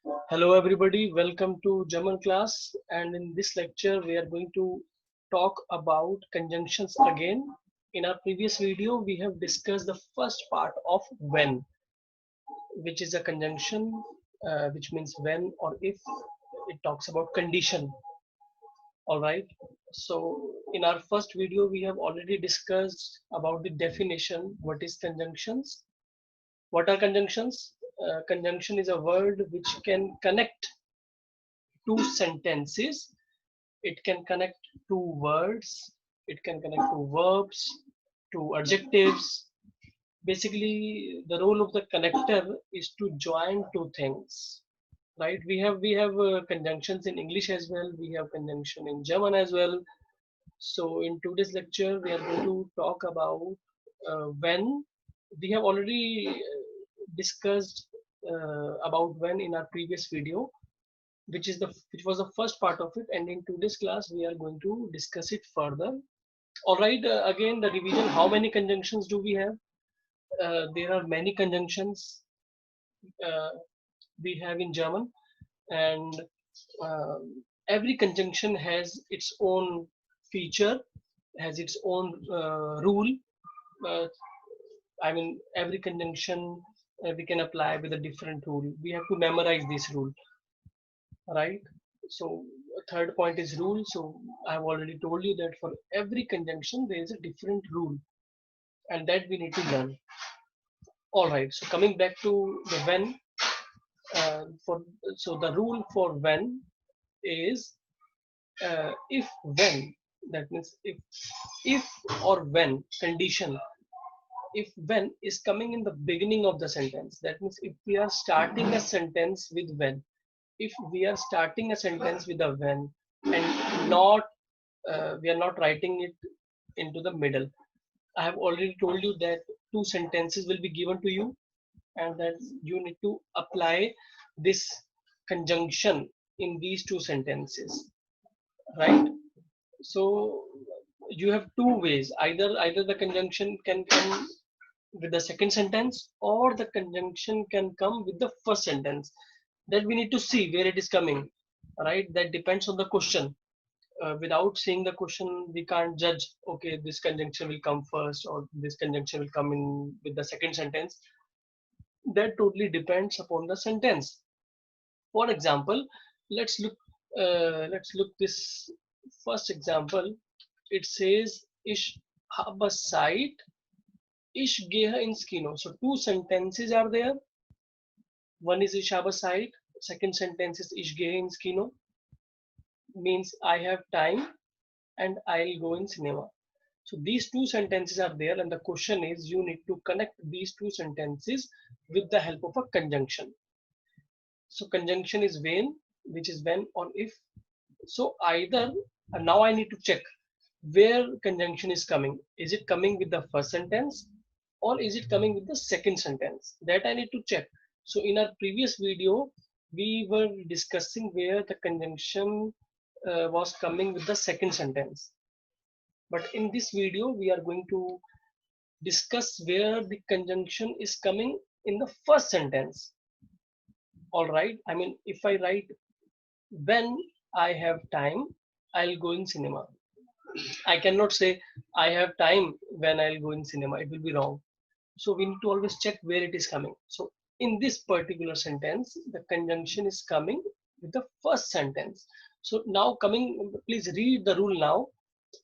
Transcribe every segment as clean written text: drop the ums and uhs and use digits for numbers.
Hello everybody, welcome to German class, and in this lecture we are going to talk about conjunctions again. In our previous video we have discussed the first part of when, which is a conjunction which means when or if. It talks about condition. All right, so in our first video we have already discussed about the definition. What is conjunctions? What are conjunctions? Conjunction is a word which can connect two sentences. It can connect two words, it can connect two verbs, two adjectives. Basically, the role of the connector is to join two things. Right? We have conjunctions in English as well. We have conjunction in German as well. So in today's lecture, we are going to talk about when. We have already discussed about when in our previous video, which was the first part of it, and in today's class we are going to discuss it further. All right, again the revision. How many conjunctions do we have? There are many conjunctions uh, we have in German, and uh, every conjunction has its own feature, has its own rule. uh, I mean, every conjunction we can apply with a different rule. We have to memorize this rule, right? So third point is rule. So I've already told you that for every conjunction there is a different rule, and that we need to learn. All right. So coming back to the when, for so the rule for when is if when. That means if or when condition. If when is coming in the beginning of the sentence. That means if we are starting a sentence with when, if we are starting a sentence with a when, and not we are not writing it into the middle. I have already told you that two sentences will be given to you, and that you need to apply this conjunction in these two sentences, right? So you have two ways. Either the conjunction can come with the second sentence, or the conjunction can come with the first sentence. That we need to see where it is coming, right? That depends on the question. Without seeing the question we can't judge, okay, this conjunction will come first or this conjunction will come in with the second sentence. That totally depends upon the sentence. For example, let's look this first example. It says ich habe Zeit, ich gehe ins Kino. So two sentences are there. One is ich habe Zeit, second sentence is ich gehe ins Kino, means I have time and I'll go in cinema. So these two sentences are there, and the question is you need to connect these two sentences with the help of a conjunction. So conjunction is when, which is when or if. So either now I need to check where conjunction is coming. Is it coming with the first sentence or is it coming with the second sentence? That I need to check. So in our previous video, we were discussing where the conjunction was coming with the second sentence. But in this video, we are going to discuss where the conjunction is coming in the first sentence. All right. I mean, if I write when I have time, I'll go in cinema. I cannot say I have time when I'll go in cinema. It will be wrong. So we need to always check where it is coming. So in this particular sentence, the conjunction is coming with the first sentence. So now coming, please read the rule now.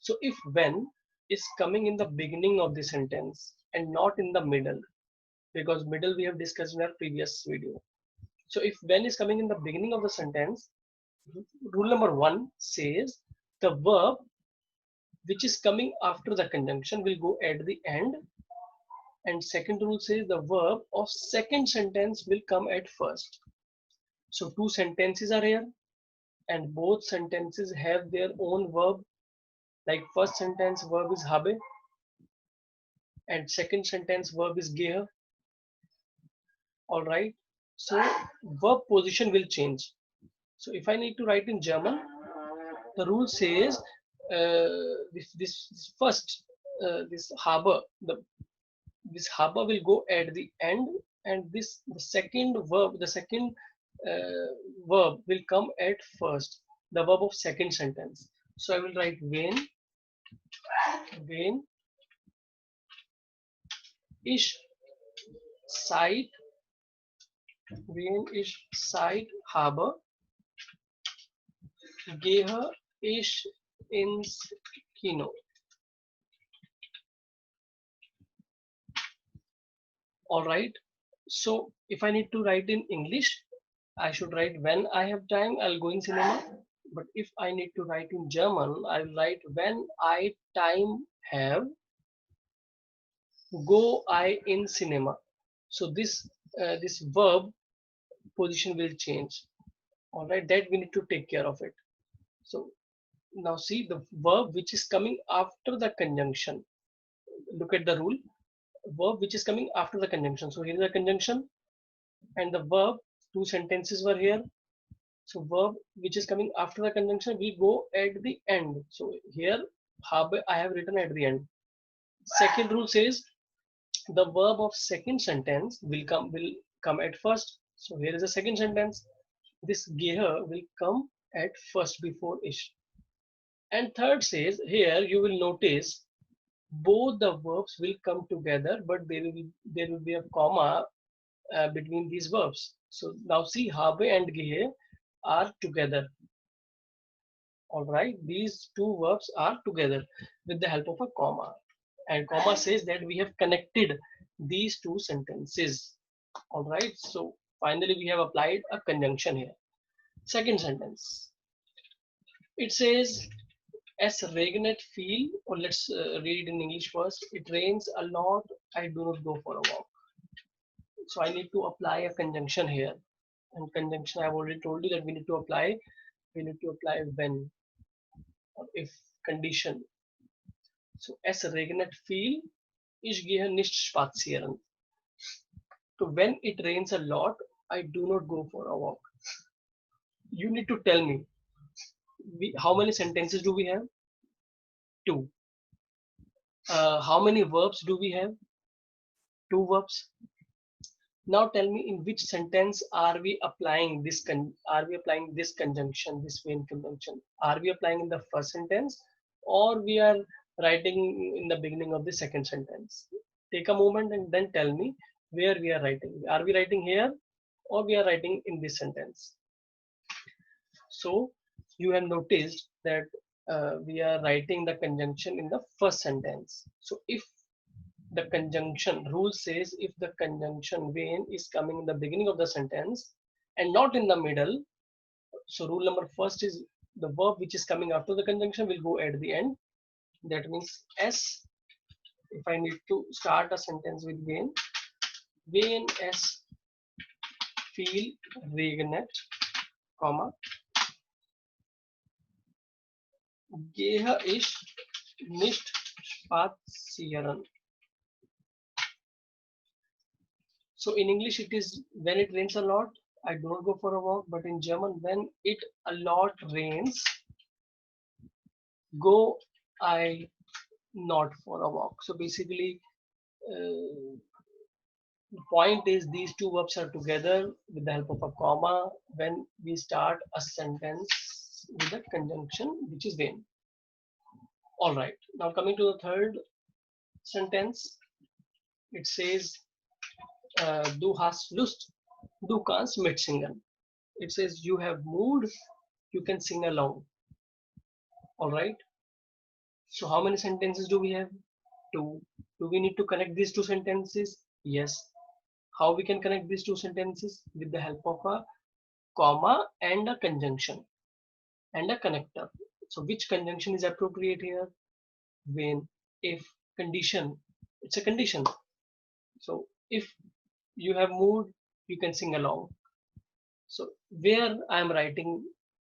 So if when is coming in the beginning of the sentence and not in the middle, because middle we have discussed in our previous video. So if when is coming in the beginning of the sentence, rule number one says the verb which is coming after the conjunction will go at the end, and second rule says the verb of second sentence will come at first. So two sentences are here, and both sentences have their own verb. Like first sentence verb is habe, and second sentence verb is gehe. All right, so verb position will change. So if I need to write in German, the rule says this first this habe, this habe will go at the end, and the second verb, the second verb will come at first, the verb of second sentence. So I will write when ich Zeit, wenn ich Zeit habe, gehe ich ins Kino. All right. So if I need to write in English, I should write when I have time, I'll go in cinema. But if I need to write in German, I'll write when I time have, go I in cinema. So this verb position will change. All right, that we need to take care of it. So now see the verb which is coming after the conjunction. Look at the rule. Verb which is coming after the conjunction. So here is the conjunction and the verb. Two sentences were here. So verb which is coming after the conjunction will go at the end. So here habe I have written at the end. Second rule says the verb of second sentence will come at first. So here is the second sentence. This gehe will come at first before ish. And third says here you will notice both the verbs will come together, but there will be a comma between these verbs. So now see habe and gehe are together. All right, these two verbs are together with the help of a comma, and comma says that we have connected these two sentences. All right, so finally we have applied a conjunction here. Second sentence, it says as regnet feel, or let's read it in English first. It rains a lot, I do not go for a walk. So I need to apply a conjunction here, and conjunction I've already told you that we need to apply when or if condition. So es regnet viel, ich gehe nicht spazieren. So when it rains a lot, I do not go for a walk. You need to tell me how many sentences do we have? Two. How many verbs do we have? Two verbs. Now tell me in which sentence are we applying this conjunction, this when conjunction? Are we applying in the first sentence or we are writing in the beginning of the second sentence? Take a moment and then tell me where we are writing. Are we writing here or we are writing in this sentence? So you have noticed that we are writing the conjunction in the first sentence. So if the conjunction rule says if the conjunction when is coming in the beginning of the sentence and not in the middle, so rule number first is the verb which is coming after the conjunction will go at the end. That means s, if I need to start a sentence with when s feel regnet, comma, gehe ich nicht spazieren. So in English it is when it rains a lot, I do not go for a walk, but in German, when it a lot rains, go I not for a walk. So basically, the point is these two verbs are together with the help of a comma when we start a sentence with a conjunction which is when. All right, now coming to the third sentence, it says du hast Lust, du kannst mitsingen. It says you have mood, you can sing along. All right. So how many sentences do we have? Two. Do we need to connect these two sentences? Yes. How we can connect these two sentences? With the help of a comma and a conjunction and a connector. So which conjunction is appropriate here? When, if, condition. It's a condition. So if you have mood, you can sing along. So where I am writing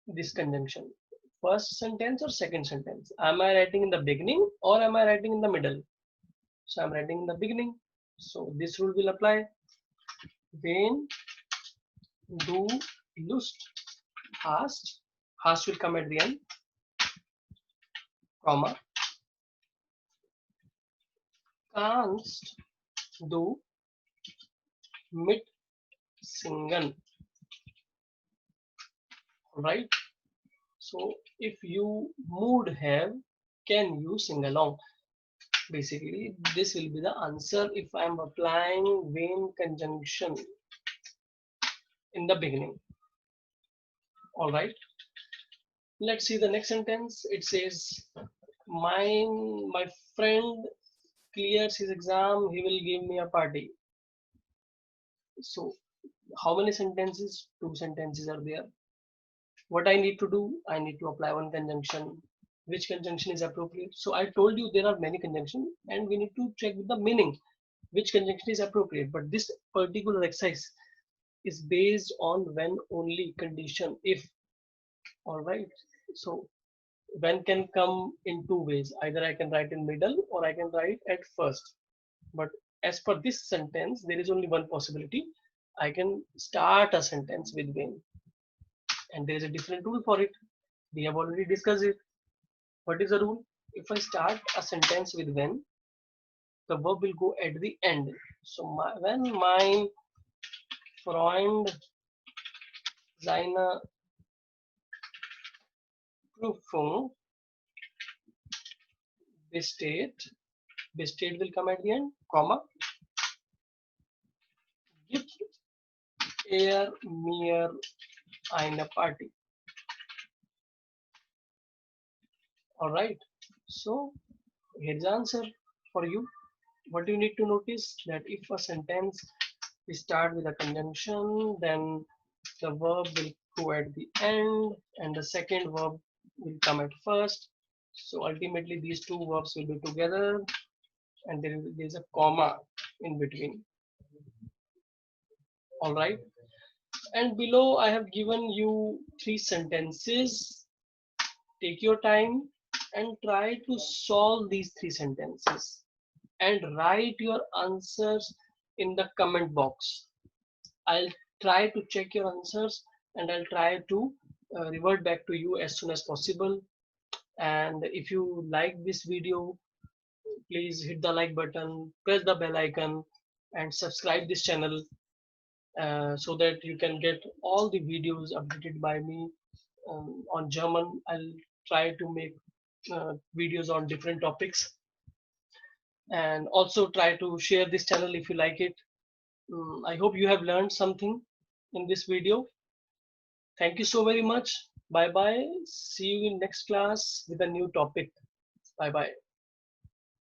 this conjunction? First sentence or second sentence? Am I writing in the beginning or am I writing in the middle? So I'm writing in the beginning. So this rule will apply. When du Lust hast, hast will come at the end, comma, kannst du mit singen. right? So if you would have, can you sing along? Basically, this will be the answer if I am applying when conjunction in the beginning. All right. Let's see the next sentence. It says, my friend clears his exam. He will give me a party. So, how many sentences? Two sentences are there. What I need to do? I need to apply one conjunction. Which conjunction is appropriate? So I told you there are many conjunctions, and we need to check with the meaning which conjunction is appropriate. But this particular exercise is based on when only condition if. All right. So when can come in two ways. Either I can write in middle or I can write at first. But as per this sentence, there is only one possibility. I can start a sentence with when, and there is a different rule for it. We have already discussed it. What is the rule? If I start a sentence with when, the verb will go at the end. So when mein Freund seine Prüfung besteht, besteht will come at the end, comma, gibt mir eine Party. All right. So here's the answer for you. What you need to notice that if a sentence start with a conjunction, then the verb will go at the end and the second verb will come at first. So ultimately these two verbs will be together and there is a comma in between. All right. And below I have given you three sentences. Take your time and try to solve these three sentences and write your answers in the comment box. I'll try to check your answers and I'll try to revert back to you as soon as possible. And if you like this video, please hit the like button, press the bell icon, and subscribe this channel so that you can get all the videos updated by me on German. I'll try to make videos on different topics and also try to share this channel if you like it. I hope you have learned something in this video. Thank you so very much. Bye bye. See you in next class with a new topic. Bye bye.